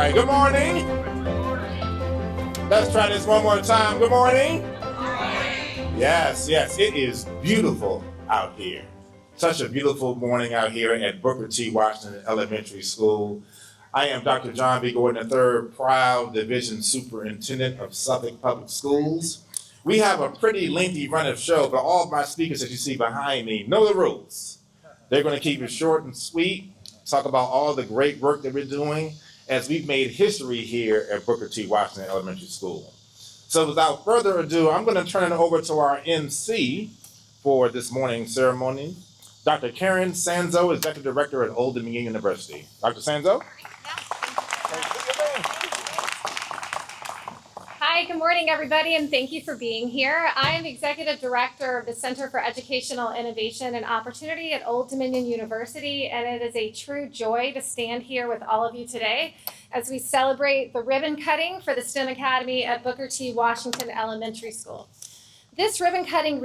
right, good morning. Let's try this one more time. Good morning. Yes, it is beautiful out here. Such a beautiful morning out here at Booker T. Washington Elementary School. I am Dr. John B. Gordon III, proud Division Superintendent of Suffolk Public Schools. We have a pretty lengthy run of show, but all of my speakers that you see behind me know the rules. They're going to keep it short and sweet, talk about all the great work that we're doing as we've made history here at Booker T. Washington Elementary School. So without further ado, I'm going to turn it over to our MC for this morning's ceremony, Dr. Karen Sanzo, Executive Director at Old Dominion University. Dr. Sanzo? Hi, good morning, everybody, and thank you for being here. I am the Executive Director of the Center for Educational Innovation and Opportunity at Old Dominion University, and it is a true joy to stand here with all of you today as we celebrate the ribbon cutting for the STEM Academy at Booker T. Washington Elementary School. This ribbon cutting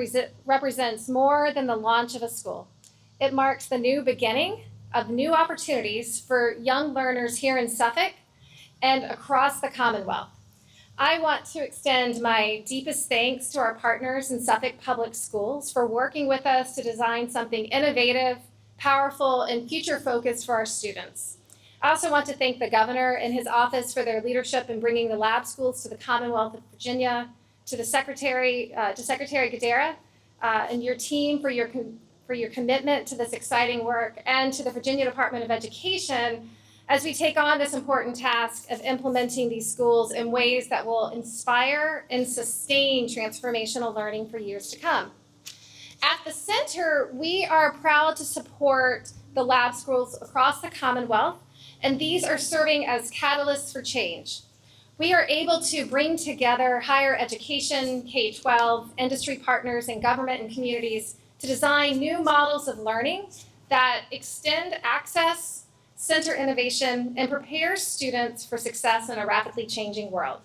represents more than the launch of a school. It marks the new beginning of new opportunities for young learners here in Suffolk and across the Commonwealth. I want to extend my deepest thanks to our partners in Suffolk Public Schools for working with us to design something innovative, powerful, and future-focused for our students. I also want to thank the governor and his office for their leadership in bringing the lab schools to the Commonwealth of Virginia, to the Secretary Gadara, and your team for your commitment to this exciting work, and to the Virginia Department of Education as we take on this important task of implementing these schools in ways that will inspire and sustain transformational learning for years to come. At the center, we are proud to support the lab schools across the Commonwealth, and these are serving as catalysts for change. We are able to bring together higher education, K-12, industry partners, and government and communities to design new models of learning that extend access, center innovation, and prepare students for success in a rapidly changing world.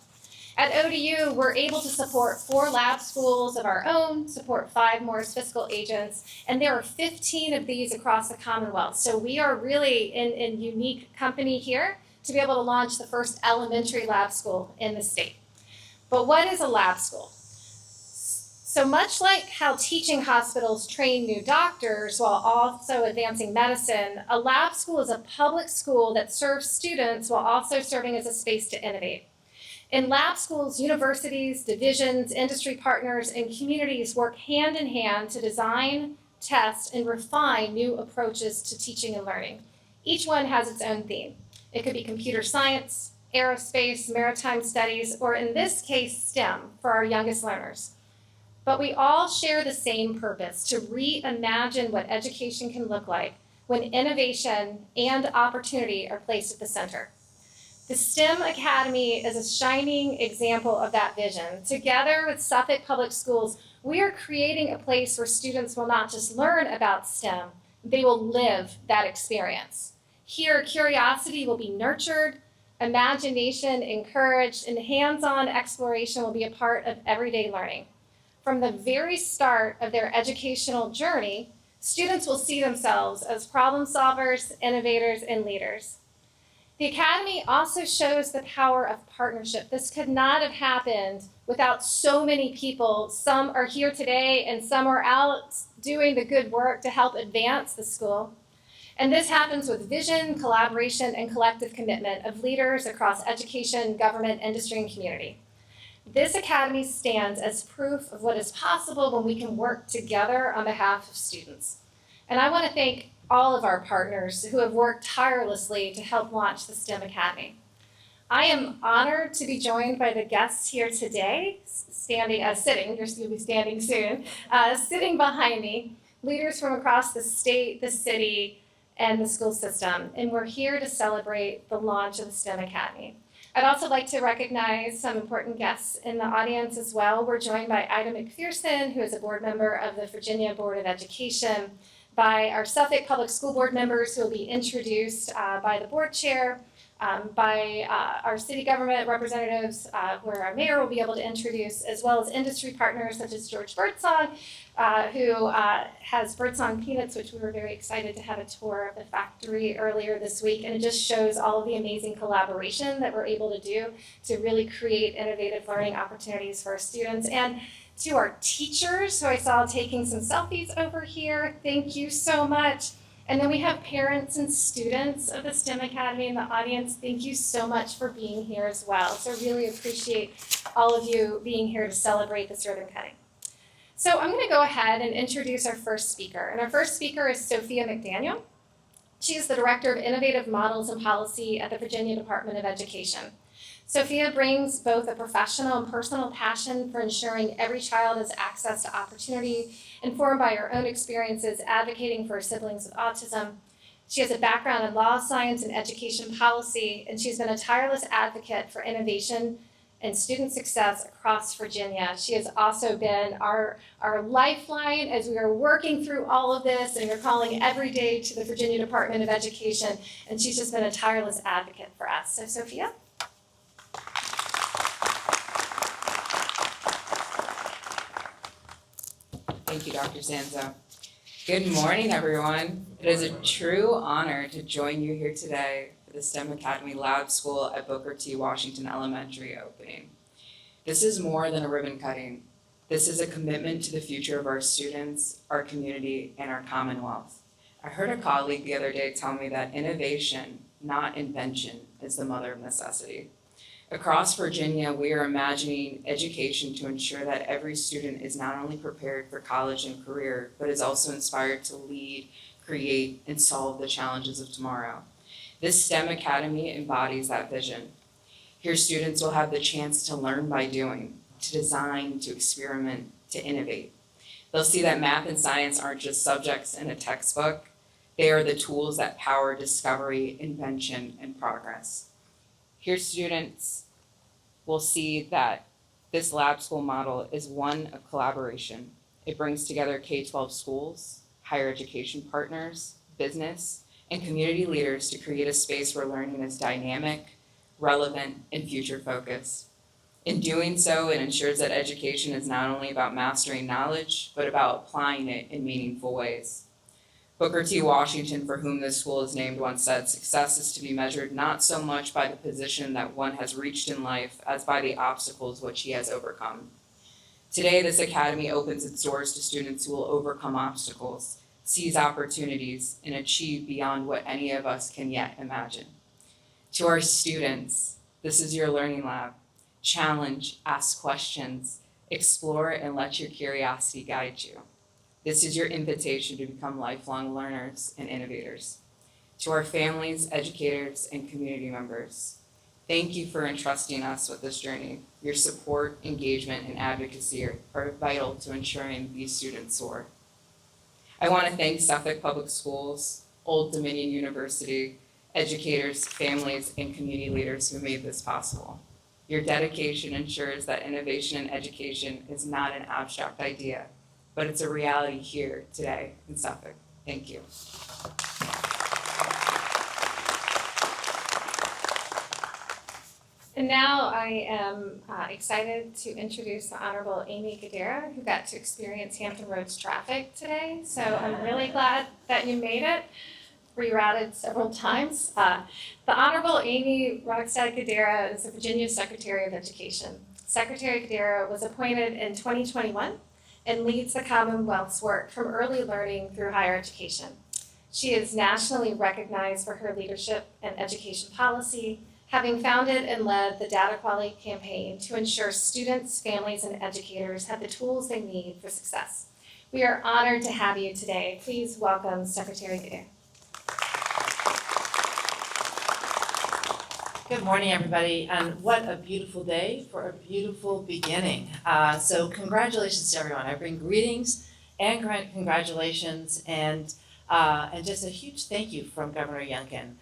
At ODU, we're able to support 4 lab schools of our own, support 5 Morris Fiscal agents, and there are 15 of these across the Commonwealth. So we are really in unique company here to be able to launch the first elementary lab school in the state. But what is a lab school? So much like how teaching hospitals train new doctors while also advancing medicine, a lab school is a public school that serves students while also serving as a space to innovate. In lab schools, universities, divisions, industry partners, and communities work hand in hand to design, test, and refine new approaches to teaching and learning. Each one has its own theme. It could be computer science, aerospace, maritime studies, or in this case, STEM for our youngest learners. But we all share the same purpose: to reimagine what education can look like when innovation and opportunity are placed at the center. The STEM Academy is a shining example of that vision. Together with Suffolk Public Schools, we are creating a place where students will not just learn about STEM, they will live that experience. Here, curiosity will be nurtured, imagination encouraged, and hands-on exploration will be a part of everyday learning. From the very start of their educational journey, students will see themselves as problem solvers, innovators, and leaders. The Academy also shows the power of partnership. This could not have happened without so many people. Some are here today and some are out doing the good work to help advance the school. And this happens with vision, collaboration, and collective commitment of leaders across education, government, industry, and community. This Academy stands as proof of what is possible when we can work together on behalf of students. And I want to thank all of our partners who have worked tirelessly to help launch the STEM Academy. I am honored to be joined by the guests here today, sitting soon, sitting behind me, leaders from across the state, the city, and the school system. And we're here to celebrate the launch of the STEM Academy. I'd also like to recognize some important guests in the audience as well. We're joined by Ida McPherson, who is a board member of the Virginia Board of Education, by our Suffolk Public School Board members who will be introduced by the board chair, by our city government representatives, where our mayor will be able to introduce, as well as industry partners such as George Birdsong, who has Birdsong Peanuts, which we were very excited to have a tour of the factory earlier this week. And it just shows all of the amazing collaboration that we're able to do to really create innovative learning opportunities for our students. And to our teachers, who I saw taking some selfies over here, thank you so much. And then we have parents and students of the STEM Academy in the audience. Thank you so much for being here as well. So I really appreciate all of you being here to celebrate this ribbon cutting. So I'm going to go ahead and introduce our first speaker. And our first speaker is Sophia McDaniel. She is the Director of Innovative Models and Policy at the Virginia Department of Education. Sophia brings both a professional and personal passion for ensuring every child has access to opportunity, informed by her own experiences advocating for her siblings with autism. She has a background in law, science, and education policy, and she's been a tireless advocate for innovation and student success across Virginia. She has also been our lifeline as we are working through all of this, and we're calling every day to the Virginia Department of Education, and she's just been a tireless advocate for us. So Sophia? Thank you, Dr. Sanzo. Good morning, everyone. It is a true honor to join you here today for the STEM Academy Lab School at Booker T. Washington Elementary opening. This is more than a ribbon cutting. This is a commitment to the future of our students, our community, and our Commonwealth. I heard a colleague the other day tell me that innovation, not invention, is the mother of necessity. Across Virginia, we are imagining education to ensure that every student is not only prepared for college and career, but is also inspired to lead, create, and solve the challenges of tomorrow. This STEM Academy embodies that vision. Here, students will have the chance to learn by doing, to design, to experiment, to innovate. They'll see that math and science aren't just subjects in a textbook. They are the tools that power discovery, invention, and progress. Here, students will see that this lab school model is one of collaboration. It brings together K-12 schools, higher education partners, business, and community leaders to create a space where learning is dynamic, relevant, and future-focused. In doing so, it ensures that education is not only about mastering knowledge, but about applying it in meaningful ways. Booker T. Washington, for whom this school is named, once said, "Success is to be measured not so much by the position that one has reached in life as by the obstacles which he has overcome." Today, this academy opens its doors to students who will overcome obstacles, seize opportunities, and achieve beyond what any of us can yet imagine. To our students, this is your learning lab. Challenge, ask questions, explore, and let your curiosity guide you. This is your invitation to become lifelong learners and innovators. To our families, educators, and community members, thank you for entrusting us with this journey. Your support, engagement, and advocacy are vital to ensuring these students soar. I want to thank Suffolk Public Schools, Old Dominion University, educators, families, and community leaders who made this possible. Your dedication ensures that innovation in education is not an abstract idea, but it's a reality here today in Suffolk. Thank you. And now I am excited to introduce the Honorable Amy Gadara, who got to experience Hampton Roads traffic today. So I'm really glad that you made it. Rerouted several times. The Honorable Amy Rockstad Gadara is the Virginia Secretary of Education. Secretary Gadara was appointed in 2021 and leads the Commonwealth's work from early learning through higher education. She is nationally recognized for her leadership in education policy, having founded and led the Data Quality Campaign to ensure students, families, and educators have the tools they need for success. We are honored to have you today. Please welcome Secretary Gadara. Good morning, everybody, and what a beautiful day for a beautiful beginning. So congratulations to everyone. I bring greetings and congratulations and just a huge thank you from Governor Youngkin.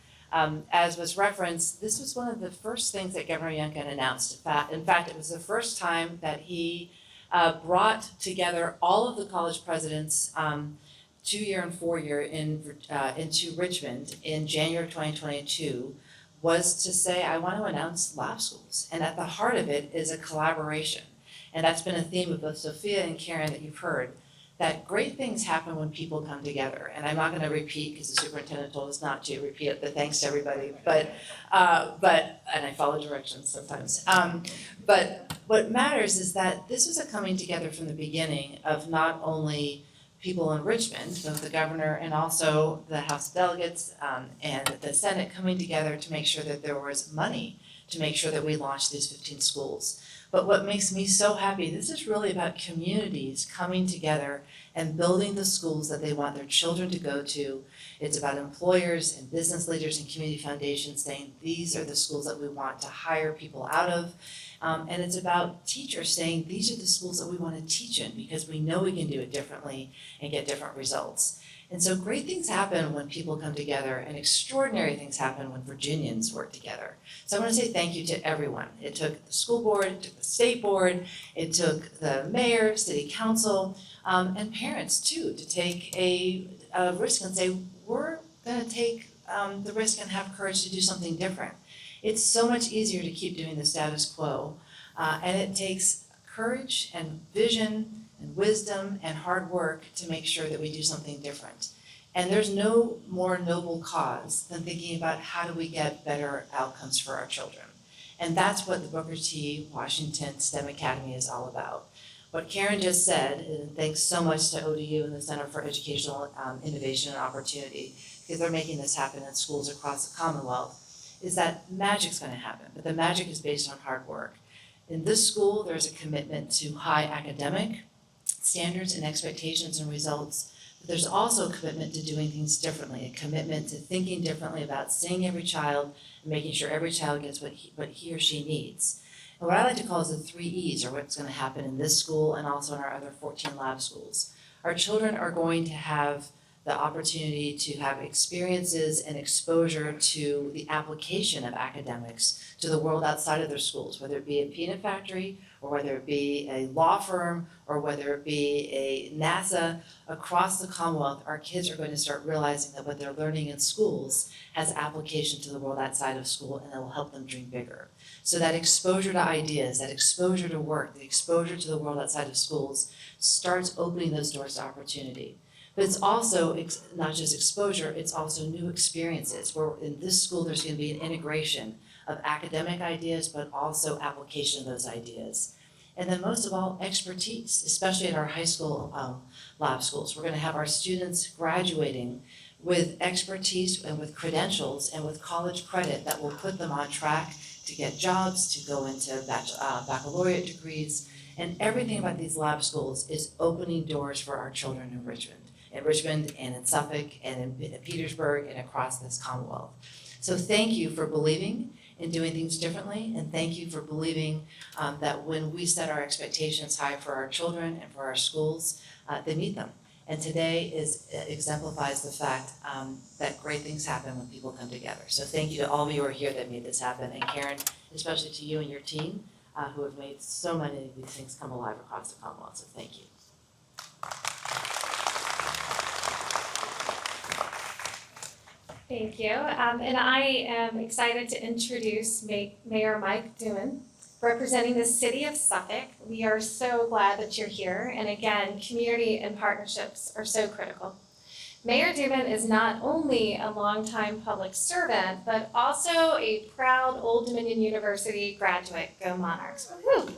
As was referenced, this was one of the first things that Governor Youngkin announced. In fact, it was the first time that he brought together all of the college presidents, 2-year and 4-year into Richmond in January 2022, was to say, I want to announce lab schools. And at the heart of it is a collaboration. And that's been a theme of both Sophia and Karen that you've heard, that great things happen when people come together. And I'm not going to repeat, because the superintendent told us not to repeat the thanks to everybody, but and I follow directions sometimes. But what matters is that this was a coming together from the beginning of not only people in Richmond, both the governor and also the House of Delegates and the Senate coming together to make sure that there was money to make sure that we launched these 15 schools. But what makes me so happy, this is really about communities coming together and building the schools that they want their children to go to. It's about employers and business leaders and community foundations saying these are the schools that we want to hire people out of. And it's about teachers saying these are the schools that we want to teach in because we know we can do it differently and get different results. And so great things happen when people come together, and extraordinary things happen when Virginians work together. So I want to say thank you to everyone. It took the school board, it took the state board, it took the mayor, city council, and parents too, to take a risk and say, we're going to take the risk and have courage to do something different. It's so much easier to keep doing the status quo, and it takes courage and vision and wisdom and hard work to make sure that we do something different. And there's no more noble cause than thinking about how do we get better outcomes for our children. And that's what the Booker T. Washington STEM Academy is all about. What Karen just said, and thanks so much to ODU and the Center for Educational Innovation and Opportunity, because they're making this happen in schools across the Commonwealth, is that magic's going to happen, but the magic is based on hard work. In this school, there's a commitment to high academic standards and expectations and results, but there's also a commitment to doing things differently, a commitment to thinking differently about seeing every child and making sure every child gets what he or she needs. And what I like to call is the 3 E's, or what's going to happen in this school and also in our other 14 lab schools. Our children are going to have the opportunity to have experiences and exposure to the application of academics to the world outside of their schools, whether it be a peanut factory or whether it be a law firm or whether it be a NASA. Across the Commonwealth, our kids are going to start realizing that what they're learning in schools has application to the world outside of school, and it will help them dream bigger. So that exposure to ideas, that exposure to work, the exposure to the world outside of schools starts opening those doors to opportunity. But it's also not just exposure, it's also new experiences, where in this school there's going to be an integration of academic ideas, but also application of those ideas. And then most of all, expertise, especially at our high school lab schools. We're going to have our students graduating with expertise and with credentials and with college credit that will put them on track to get jobs, to go into baccalaureate degrees. And everything about these lab schools is opening doors for our children in Richmond and in Suffolk and in Petersburg and across this Commonwealth. So thank you for believing in doing things differently, and thank you for believing that when we set our expectations high for our children and for our schools, they meet them. And today exemplifies the fact that great things happen when people come together. So thank you to all of you who are here that made this happen, and Karen, especially to you and your team who have made so many of these things come alive across the Commonwealth, so thank you. Thank you. And I am excited to introduce Mayor Mike Doohan, representing the city of Suffolk. We are so glad that you're here. And again, community and partnerships are so critical. Mayor Doohan is not only a longtime public servant, but also a proud Old Dominion University graduate. Go Monarchs. Woo-hoo.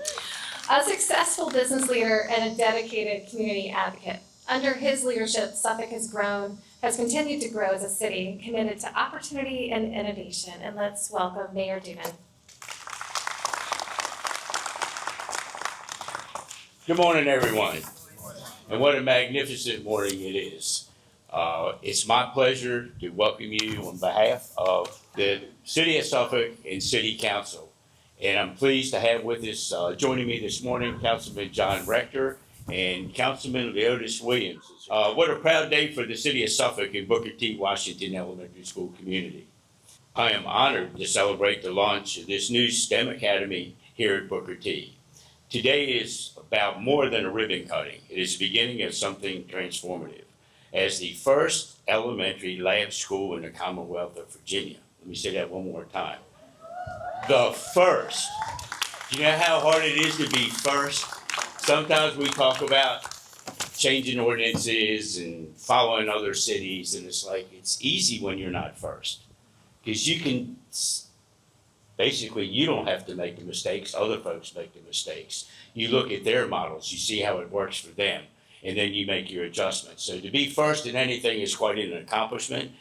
A successful business leader and a dedicated community advocate. Under his leadership, Suffolk has continued to grow as a city committed to opportunity and innovation. And let's welcome Mayor Doohan. Good morning, everyone. And what a magnificent morning it is. It's my pleasure to welcome you on behalf of the City of Suffolk and City Council. And I'm pleased to have with us, joining me this morning, Councilman John Rector and Councilman Leotis Williams. What a proud day for the City of Suffolk and Booker T. Washington Elementary School community. I am honored to celebrate the launch of this new STEM Academy here at Booker T. Today is about more than a ribbon cutting. It is the beginning of something transformative. As the first elementary lab school in the Commonwealth of Virginia, Let me say that one more time. The first. Do you know how hard it is to be first? Sometimes we talk about changing ordinances and following other cities, and it's like, it's easy when you're not first. Because you can, basically, you don't have to make the mistakes, other folks make the mistakes. You look at their models, you see how it works for them, and then you make your adjustments. So to be first in anything is quite an accomplishment.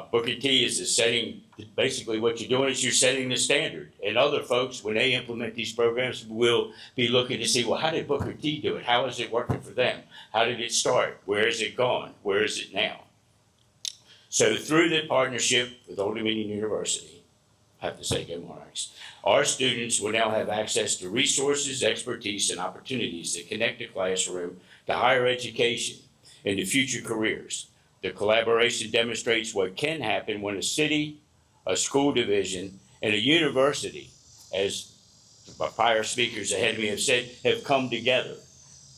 Booker T is setting, basically what you're doing is you're setting the standard. And other folks, when they implement these programs, will be looking to see, well, how did Booker T do it? How is it working for them? How did it start? Where is it gone? Where is it now? So through the partnership with Old Dominion University, I have to say go Monarchs, our students will now have access to resources, expertise, and opportunities that connect the classroom to higher education and to future careers. The collaboration demonstrates what can happen when a city, a school division, and a university, as the prior speakers ahead of me have said, have come together.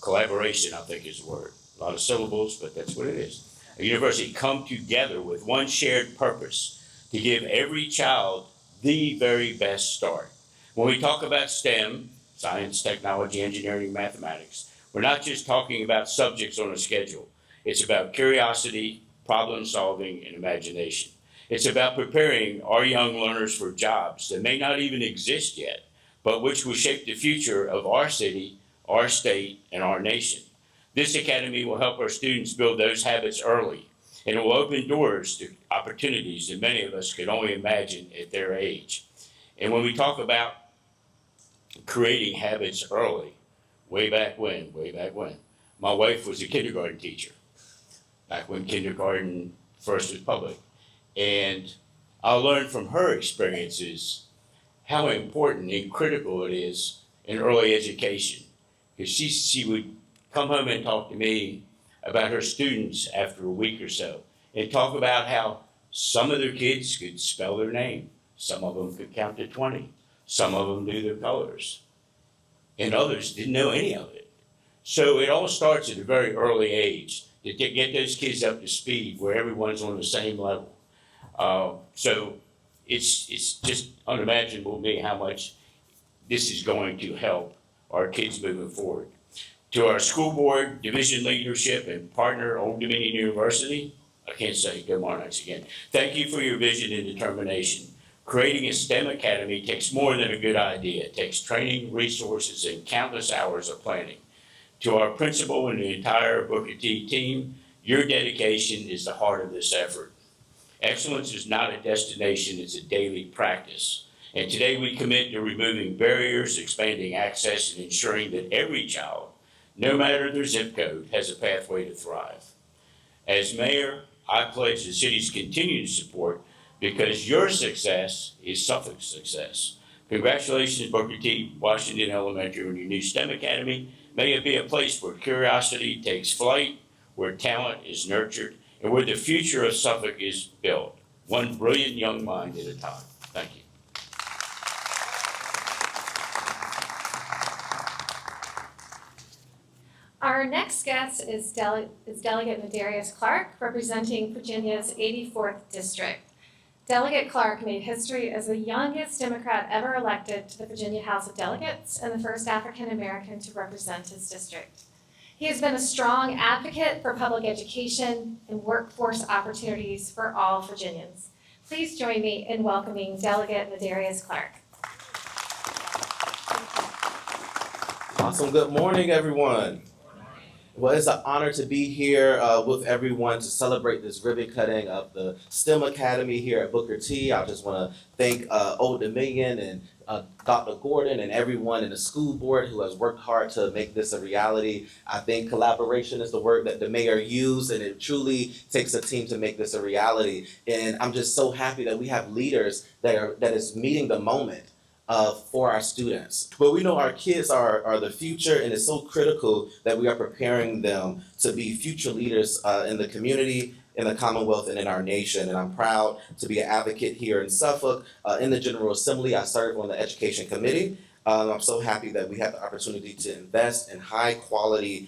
Collaboration, I think, is the word. A lot of syllables, but that's what it is. A university come together with one shared purpose to give every child the very best start. When we talk about STEM, science, technology, engineering, mathematics, we're not just talking about subjects on a schedule. It's about curiosity, problem solving, and imagination. It's about preparing our young learners for jobs that may not even exist yet, but which will shape the future of our city, our state, and our nation. This academy will help our students build those habits early, and it will open doors to opportunities that many of us could only imagine at their age. And when we talk about creating habits early, way back when, my wife was a kindergarten teacher, back when kindergarten first was public. And I learned from her experiences how important and critical it is in early education. Because she would come home and talk to me about her students after a week or so, and talk about how some of their kids could spell their name, some of them could count to 20, some of them knew their colors, and others didn't know any of it. So it all starts at a very early age to get those kids up to speed where everyone's on the same level. So it's just unimaginable to me how much this is going to help our kids moving forward. To our school board, division leadership, and partner Old Dominion University, I can't say go Monarchs again. Thank you for your vision and determination. Creating a STEM academy takes more than a good idea. It takes training, resources, and countless hours of planning. To our principal and the entire Booker T team, your dedication is the heart of this effort. Excellence is not a destination, it's a daily practice. And today we commit to removing barriers, expanding access, and ensuring that every child, no matter their zip code, has a pathway to thrive. As mayor, I pledge the city's continued support because your success is Suffolk's success. Congratulations, Booker T. Washington Elementary, on your new STEM Academy. May it be a place where curiosity takes flight, where talent is nurtured, and where the future of Suffolk is built, one brilliant young mind at a time. Thank you. Our next guest is Delegate Nadarius Clark, representing Virginia's 84th District. Delegate Clark made history as the youngest Democrat ever elected to the Virginia House of Delegates and the first African American to represent his district. He has been a strong advocate for public education and workforce opportunities for all Virginians. Please join me in welcoming Delegate Nadarius Clark. Awesome. Good morning, everyone. Well, it's an honor to be here with everyone to celebrate this ribbon cutting of the STEM Academy here at Booker T. I just want to thank Old Dominion and Dr. Gordon and everyone in the school board who has worked hard to make this a reality. I think collaboration is the word that the mayor used, and it truly takes a team to make this a reality. And I'm just so happy that we have leaders that is meeting the moment for our students. But we know our kids are the future, and it's so critical that we are preparing them to be future leaders in the community, in the Commonwealth, and in our nation. And I'm proud to be an advocate here in Suffolk. In the General Assembly, I serve on the Education Committee. I'm so happy that we have the opportunity to invest in high quality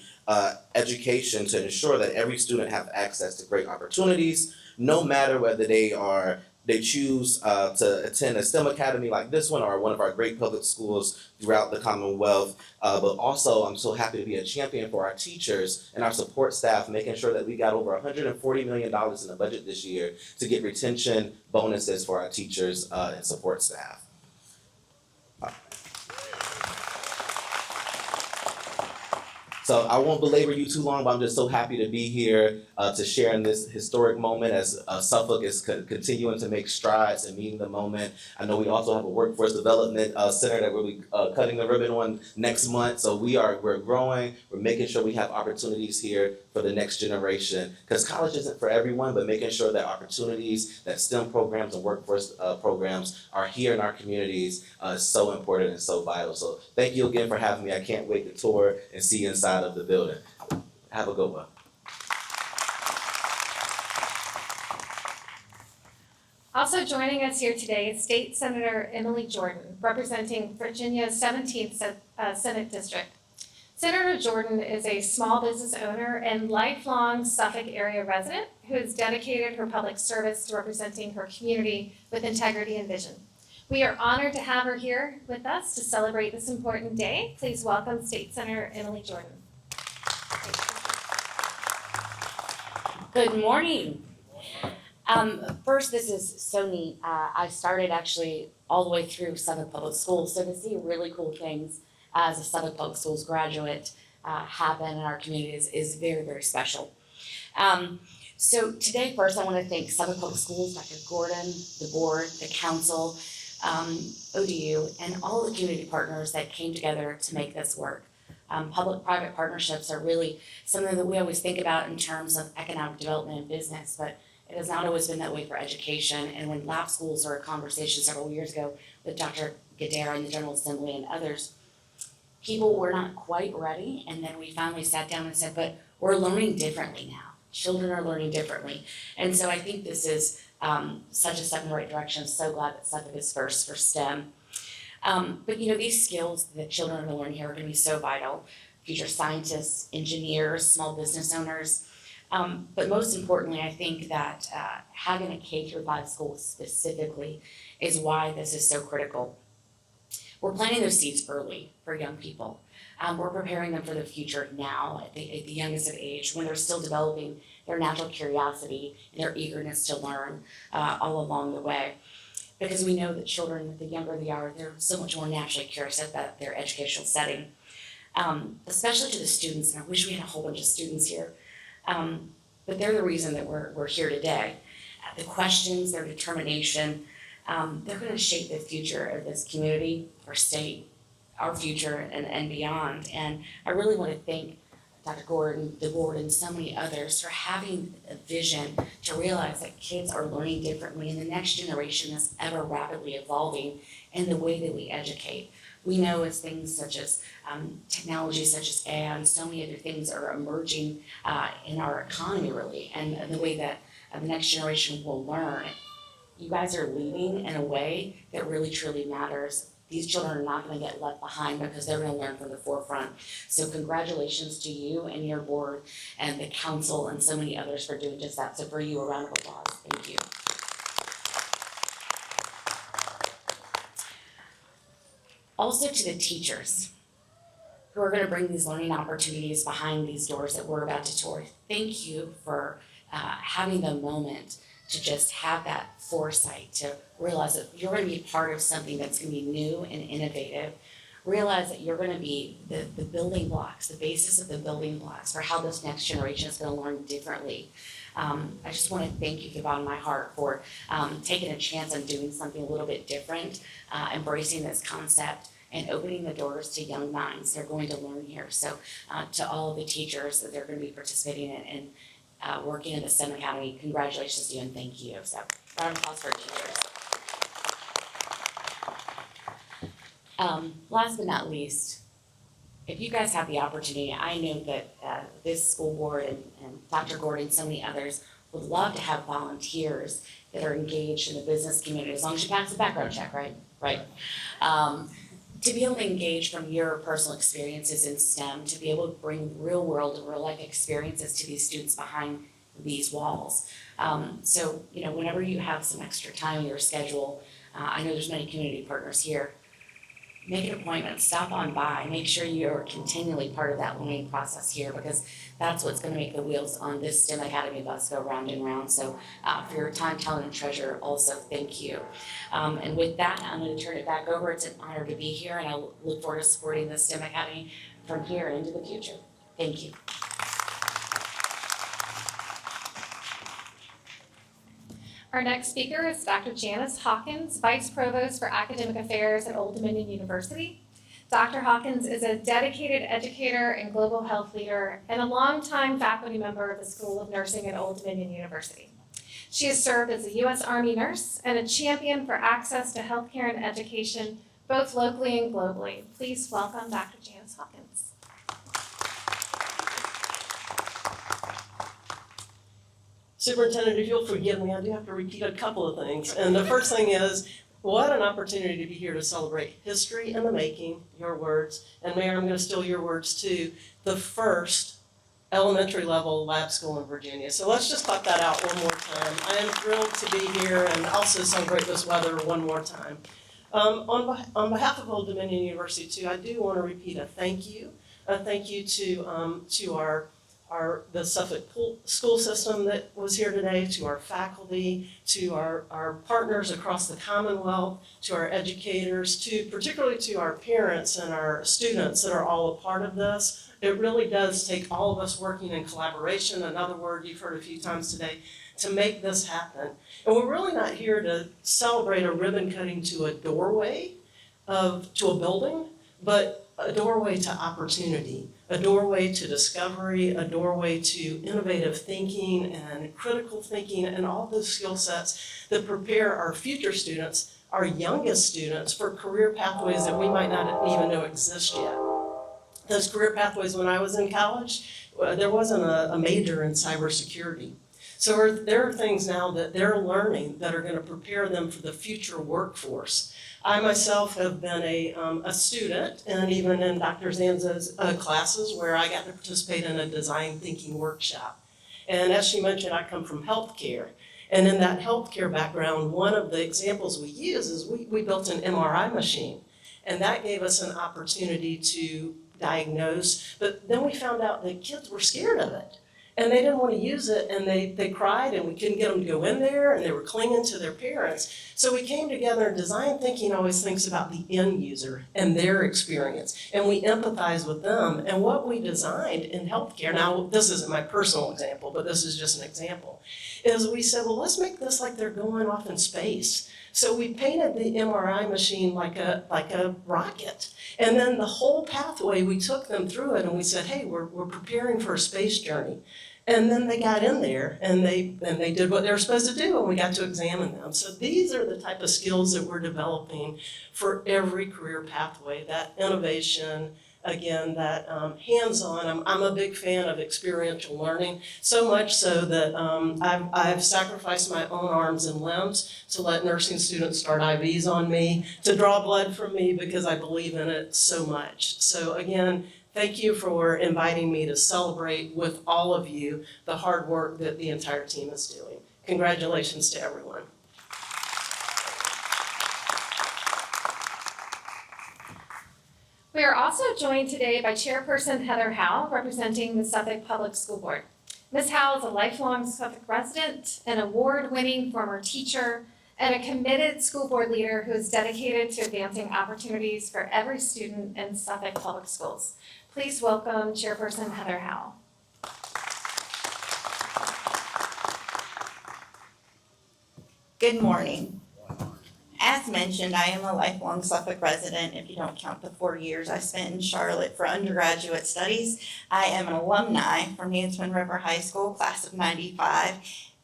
education to ensure that every student have access to great opportunities, no matter whether they are they choose to attend a STEM academy like this one or one of our great public schools throughout the Commonwealth. But also, I'm so happy to be a champion for our teachers and our support staff, making sure that we got over $140 million in the budget this year to get retention bonuses for our teachers and support staff. So I won't belabor you too long, but I'm just so happy to be here to share in this historic moment as Suffolk is continuing to make strides and meeting the moment. I know we also have a workforce development center that we'll be cutting the ribbon on next month. So we're growing, we're making sure we have opportunities here for the next generation. Because college isn't for everyone, but making sure that opportunities, that STEM programs and workforce programs are here in our communities is so important and so vital. So thank you again for having me. I can't wait to tour and see you inside of the building. Have a good one. Also joining us here today is State Senator Emily Jordan, representing Virginia's 17th Senate District. Senator Jordan is a small business owner and lifelong Suffolk area resident who has dedicated her public service to representing her community with integrity and vision. We are honored to have her here with us to celebrate this important day. Please welcome State Senator Emily Jordan. Good morning. First, this is so neat. I started actually all the way through Suffolk Public Schools, so to see really cool things as a Suffolk Public Schools graduate happen in our community is very, very special. So today, first, I want to thank Suffolk Public Schools, Dr. Gordon, the board, the council, ODU, and all the community partners that came together to make this work. Public-private partnerships are really something that we always think about in terms of economic development and business, but it has not always been that way for education. And when lab schools were a conversation several years ago with Dr. Gadara in the General Assembly and others, people were not quite ready. And then we finally sat down and said, but we're learning differently now. Children are learning differently. And so I think this is such a step in the right direction. I'm so glad that Suffolk is first for STEM. But these skills that children are going to learn here are going to be so vital. Future scientists, engineers, small business owners. But most importantly, I think that having a K-5 school specifically is why this is so critical. We're planting those seeds early for young people. We're preparing them for the future now at the youngest of age when they're still developing their natural curiosity and their eagerness to learn all along the way. Because we know that children, the younger they are, they're so much more naturally curious about their educational setting. Especially to the students, and I wish we had a whole bunch of students here. But they're the reason that we're here today. The questions, their determination, they're going to shape the future of this community, our state, our future, and beyond. And I really want to thank Dr. Gordon, the board, and so many others for having a vision to realize that kids are learning differently, and the next generation is ever rapidly evolving in the way that we educate. We know as things such as technology, such as AI, and so many other things are emerging in our economy, really, and the way that the next generation will learn. You guys are leading in a way that really, truly matters. These children are not going to get left behind because they're going to learn from the forefront. So congratulations to you and your board and the council and so many others for doing just that. So for you, a round of applause. Thank you. Also to the teachers who are going to bring these learning opportunities behind these doors that we're about to tour. Thank you for having the moment to just have that foresight to realize that you're going to be part of something that's going to be new and innovative. Realize that you're going to be the building blocks, the basis of the building blocks for how this next generation is going to learn differently. I just want to thank you from the bottom of my heart for taking a chance on doing something a little bit different, embracing this concept, and opening the doors to young minds that are going to learn here. So to all of the teachers that they're going to be participating in and working in the STEM Academy, congratulations to you and thank you. So round of applause for teachers. Last but not least, if you guys have the opportunity, I know that this school board and Dr. Gordon, so many others, would love to have volunteers that are engaged in the business community, as long as you pass the background check, right? Right. To be able to engage from your personal experiences in STEM, to be able to bring real world and real life experiences to these students behind these walls. So, whenever you have some extra time in your schedule, I know there's many community partners here. Make an appointment, stop on by, make sure you're continually part of that learning process here, because that's what's gonna make the wheels on this STEM Academy bus go round and round. So for your time, talent, and treasure, also thank you. And with that, I'm gonna turn it back over. It's an honor to be here, and I look forward to supporting the STEM Academy from here into the future. Thank you. Our next speaker is Dr. Janice Hawkins, Vice Provost for Academic Affairs at Old Dominion University. Dr. Hawkins is a dedicated educator and global health leader and a longtime faculty member of the School of Nursing at Old Dominion University. She has served as a U.S. Army nurse and a champion for access to healthcare and education, both locally and globally. Please welcome Dr. Janice Hawkins. Superintendent, if you'll forgive me, I do have to repeat a couple of things. And the first thing is, what an opportunity to be here to celebrate history in the making, your words. And Mayor, I'm going to steal your words too. The first elementary level lab school in Virginia. So let's just talk that out one more time. I am thrilled to be here and also celebrate this weather one more time. On behalf of Old Dominion University too, I do want to repeat a thank you. A thank you to the Suffolk school system that was here today, to our faculty, to our partners across the Commonwealth, to our educators, particularly to our parents and our students that are all a part of this. It really does take all of us working in collaboration, another word you've heard a few times today, to make this happen. And we're really not here to celebrate a ribbon cutting to a doorway to a building, but a doorway to opportunity, a doorway to discovery, a doorway to innovative thinking and critical thinking and all those skill sets that prepare our future students, our youngest students, for career pathways that we might not even know exist yet. Those career pathways, when I was in college, there wasn't a major in cybersecurity. So there are things now that they're learning that are going to prepare them for the future workforce. I myself have been a student, and even in Dr. Zanza's classes, where I got to participate in a design thinking workshop. And as she mentioned, I come from healthcare. And in that healthcare background, one of the examples we use is we built an MRI machine. And that gave us an opportunity to diagnose, but then we found out that kids were scared of it. And they didn't want to use it, and they cried, and we couldn't get them to go in there, and they were clinging to their parents. So we came together, and design thinking always thinks about the end user and their experience, and we empathize with them. And what we designed in healthcare, now this isn't my personal example, but this is just an example, is we said, well, let's make this like they're going off in space. So we painted the MRI machine like a rocket. And then the whole pathway, we took them through it, and we said, hey, we're preparing for a space journey. And then they got in there and they did what they were supposed to do, and we got to examine them. So these are the type of skills that we're developing for every career pathway, that innovation, again, that hands-on. I'm a big fan of experiential learning, so much so that I've sacrificed my own arms and limbs to let nursing students start IVs on me, to draw blood from me, because I believe in it so much. So again, thank you for inviting me to celebrate with all of you the hard work that the entire team is doing. Congratulations to everyone. We are also joined today by Chairperson Heather Howe, representing the Suffolk Public School Board. Ms. Howe is a lifelong Suffolk resident, an award-winning former teacher, and a committed school board leader who is dedicated to advancing opportunities for every student in Suffolk Public Schools. Please welcome Chairperson Heather Howe. Good morning. As mentioned, I am a lifelong Suffolk resident, if you don't count the 4 years I spent in Charlotte for undergraduate studies. I am an alumni from Nansemond River High School, class of '95,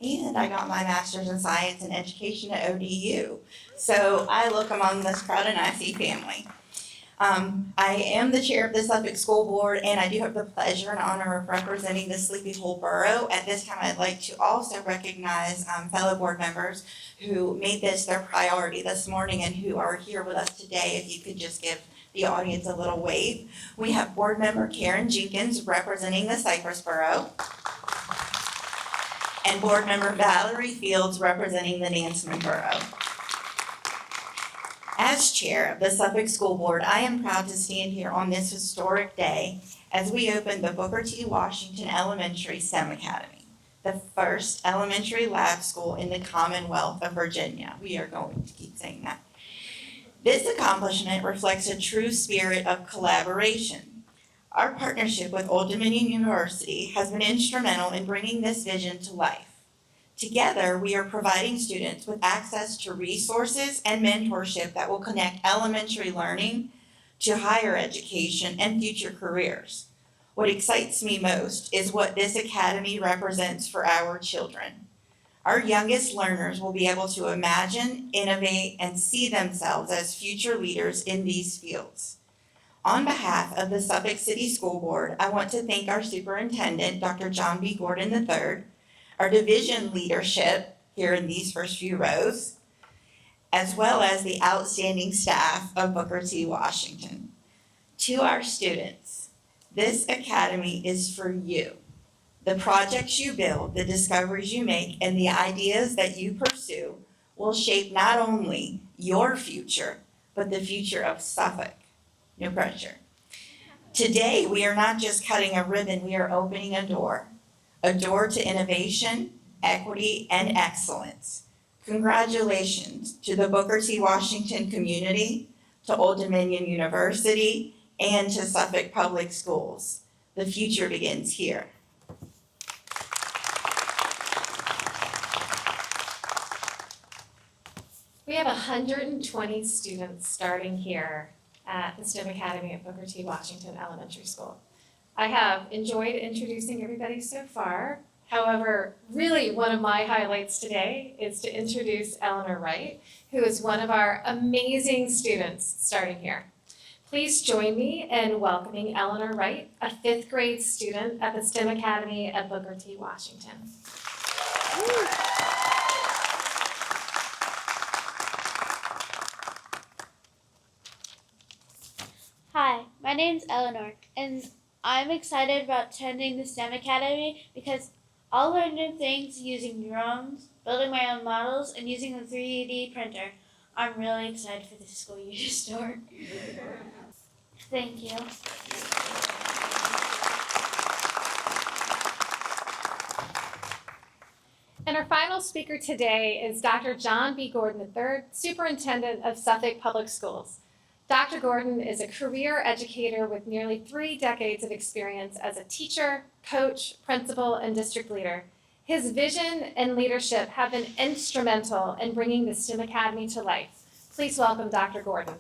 and I got my master's in science and education at ODU. So I look among this crowd and I see family. I am the chair of the Suffolk School Board, and I do have the pleasure and honor of representing the Sleepy Hole Borough. At this time, I'd like to also recognize fellow board members who made this their priority this morning and who are here with us today. If you could just give the audience a little wave. We have board member Karen Jenkins representing the Cypress Borough. and Board Member Valerie Fields representing the Nansemond Borough. As Chair of the Suffolk School Board, I am proud to stand here on this historic day as we open the Booker T. Washington Elementary STEM Academy, the first elementary lab school in the Commonwealth of Virginia. We are going to keep saying that. This accomplishment reflects a true spirit of collaboration. Our partnership with Old Dominion University has been instrumental in bringing this vision to life. Together, we are providing students with access to resources and mentorship that will connect elementary learning to higher education and future careers. What excites me most is what this academy represents for our children. Our youngest learners will be able to imagine, innovate, and see themselves as future leaders in these fields. On behalf of the Suffolk City School Board, I want to thank our superintendent, Dr. John B. Gordon III, our division leadership here in these first few rows, as well as the outstanding staff of Booker T. Washington. To our students, this academy is for you. The projects you build, the discoveries you make, and the ideas that you pursue will shape not only your future, but the future of Suffolk. No pressure. Today, we are not just cutting a ribbon, we are opening a door to innovation, equity, and excellence. Congratulations to the Booker T. Washington community, to Old Dominion University, and to Suffolk Public Schools. The future begins here. We have 120 students starting here at the STEM Academy at Booker T. Washington Elementary School. I have enjoyed introducing everybody so far. However, really one of my highlights today is to introduce Eleanor Wright, who is one of our amazing students starting here. Please join me in welcoming Eleanor Wright, a 5th grade student at the STEM Academy at Booker T. Washington. Hi, my name's Eleanor, and I'm excited about attending the STEM Academy because I'll learn new things using drones, building my own models, and using the 3D printer. I'm really excited for this school year to start. Thank you. And our final speaker today is Dr. John B. Gordon III, Superintendent of Suffolk Public Schools. Dr. Gordon is a career educator with nearly 3 decades of experience as a teacher, coach, principal, and district leader. His vision and leadership have been instrumental in bringing the STEM Academy to life. Please welcome Dr. Gordon.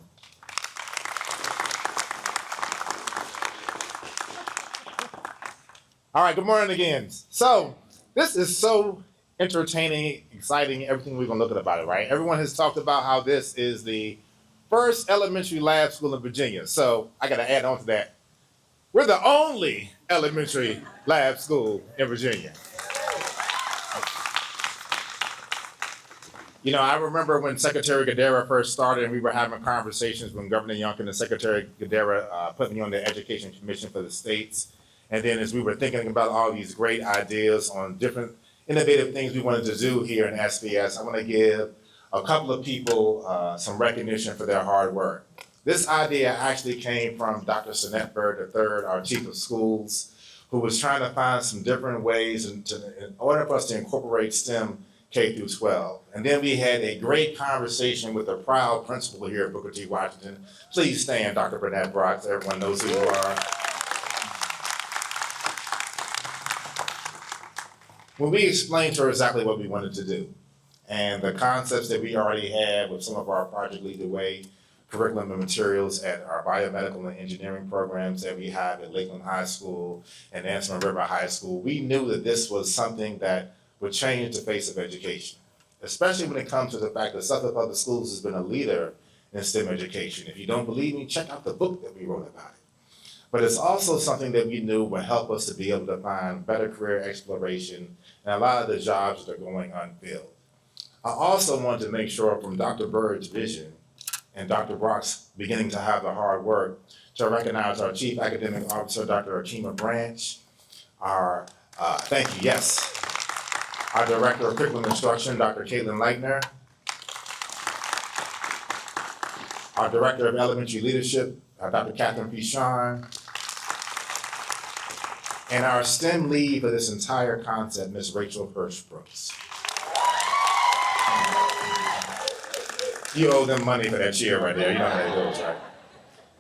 All right, good morning again. So this is so entertaining, exciting, everything we're gonna look at about it, right? Everyone has talked about how this is the first elementary lab school in Virginia. So I gotta add on to that. We're the only elementary lab school in Virginia. You know, I remember when Secretary Gadara first started and we were having conversations when Governor Youngkin and Secretary Gadara put me on the Education Commission for the states. And then as we were thinking about all these great ideas on different innovative things we wanted to do here in SBS, I want to give a couple of people some recognition for their hard work. This idea actually came from Dr. Sinette Bird III, our Chief of Schools, who was trying to find some different ways in order for us to incorporate STEM K through 12. And then we had a great conversation with a proud principal here at Booker T. Washington. Please stand, Dr. Burnett Brock, so everyone knows who you are. When we explained to her exactly what we wanted to do and the concepts that we already had with some of our Project Lead the Way curriculum and materials at our biomedical and engineering programs that we have at Lakeland High School and Nansemond River High School, we knew that this was something that would change the face of education, especially when it comes to the fact that Suffolk Public Schools has been a leader in STEM education. If you don't believe me, check out the book that we wrote about it. But it's also something that we knew would help us to be able to find better career exploration and a lot of the jobs that are going unfilled. I also wanted to make sure from Dr. Bird's vision and Dr. Brock's beginning to have the hard work to recognize our Chief Academic Officer, Dr. Akima Branch, our Our Director of Curriculum Instruction, Dr. Caitlin Leitner. Our Director of Elementary Leadership, Dr. Catherine Pichon. And our STEM lead for this entire concept, Ms. Rachel Hirsch-Brooks. You owe them money for that chair right there. You know how that goes, right?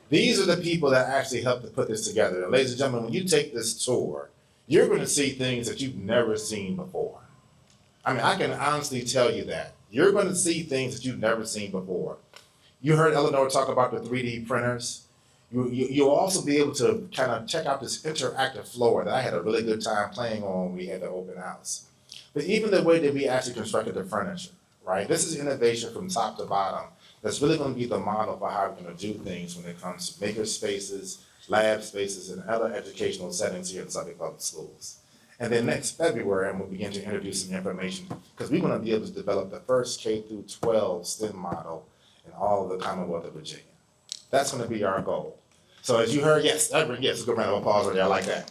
These are the people that actually helped to put this together. And ladies and gentlemen, when you take this tour, you're going to see things that you've never seen before. I mean, I can honestly tell you that. You're going to see things that you've never seen before. You heard Eleanor talk about the 3D printers. You'll also be able to kind of check out this interactive floor that I had a really good time playing on when we had the open house. But even the way that we actually constructed the furniture, right? This is innovation from top to bottom. That's really going to be the model for how we're going to do things when it comes to maker spaces, lab spaces, and other educational settings here in Suffolk Public Schools. And then next February, we'll begin to introduce some information because we want to be able to develop the first K through 12 STEM model in all of the Commonwealth of Virginia. That's going to be our goal. So as you heard, yes, yes, a good round of applause right there. I like that.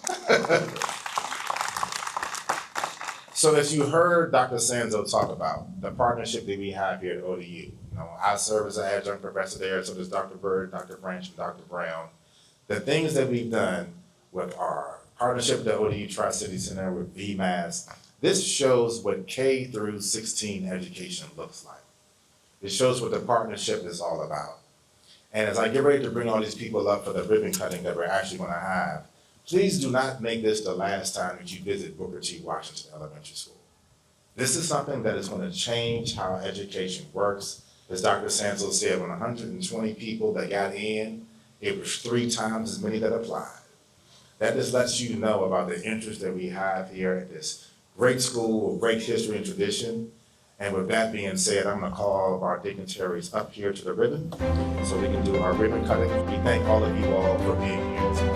So as you heard Dr. Sanzo talk about the partnership that we have here at ODU, you know, I serve as an adjunct professor there, so does Dr. Bird, Dr. Branch, and Dr. Brown. The things that we've done with our partnership with the ODU Tri-City Center with VMAS, this shows what K through 16 education looks like. It shows what the partnership is all about. And as I get ready to bring all these people up for the ribbon cutting that we're actually going to have, please do not make this the last time that you visit Booker T. Washington Elementary School. This is something that is going to change how education works. As Dr. Sanzo said, when 120 people that got in, it was 3 times as many that applied. That just lets you know about the interest that we have here at this great school with great history and tradition. And with that being said, I'm going to call our dignitaries up here to the ribbon so we can do our ribbon cutting. We thank all of you all for being here.